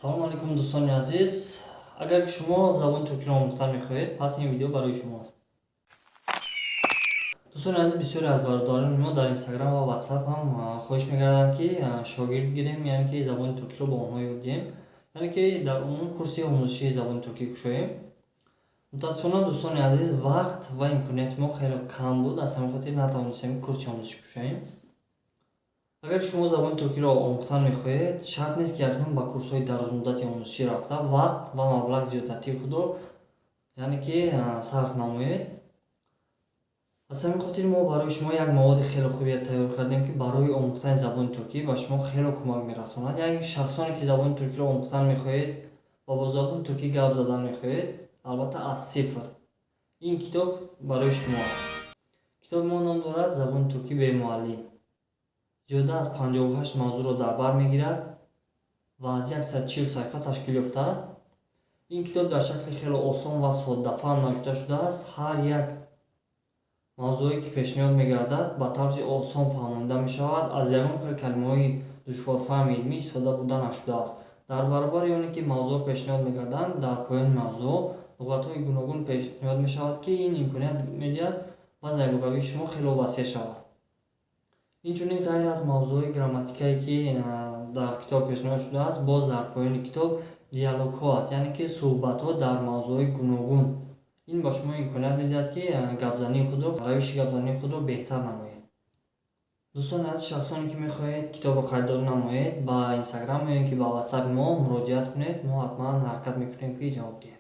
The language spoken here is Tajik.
салом алейкум дӯстони азиз. Агар шумо забони туркиро омӯхтан мехоҳед, пас ин видео барои шумост. дӯстони азиз, бисёре аз бародарони мо дар инстаграм ва ватсап ҳам хоҳиш мекарданд ки шогирд гирем, яъне ки забони туркиро ба онҳо ёд диҳем, яъне ки дар умум курси омӯзишии забони туркӣ кушоем. мутаассифона дӯстони азиз, вақт ва имконияти мо хеле кам буд, аз ҳамин хотир натавонистем курси омӯзиш кушоем. агар шумо забони туркиро омӯхтан мехоҳед, шарт нест ки акнун ба курсҳои дарозмуддати омӯзишӣ рафта вақт ва маблағ зиёдатии худро яъне ки сарф намоед. аз ҳамин хотир мо барои шумо як маводи хеле хубие тайёр кардем, ки барои омӯхтани забони туркӣ ба шумо хеле кӯмак мерасонад. яъне шахсоне ки забони туркиро омӯхтан мехоҳед ва бо забони туркӣ гап задан мехоҳед, албатта аз сифр, ин китоб барои шумо аст. китоби мо ном дорад забони туркӣ бе муаллим. зиёда аз 58 мавзӯъро дар бар мегирад ва аз 140 саҳифа ташкил ёфтааст. ин китоб дар шакли хеле осон ва соддафаҳм навишта шудааст. ҳар як мавзӯе ки пешниҳод мегардад ба тарзи осон фаҳмонида мешавад. аз ягон хел калимаҳои душворфаҳми илмӣ истифода бурда нашудааст. дар баробари оне ки мавзӯъ пешниҳод мегарданд, дар поёни мавзӯъ луғатҳои гуногун пешниҳод мешавад, ки ин имконият медиҳад базаи луғавии шумо хеле васеъ шавад. инчунин ғайр аз мавзӯи грамматикае ки дар китоб пешниҳод шудааст, боз дар поёни китоб диалогҳо аст, яъне ки суҳбатҳо дар мавзӯи гуногун. ин ба шумо имконият медиҳад ки равиши гапзании худро беҳтар намоед. дӯстони азиз, шахсоне ки мехоҳед китобро харидорӣ намоед, ба инстаграм ё ин ки ба ватсапи мо муроҷиат кунед. мо ҳатман ҳаракат мекунем ки ҷавоб диҳем.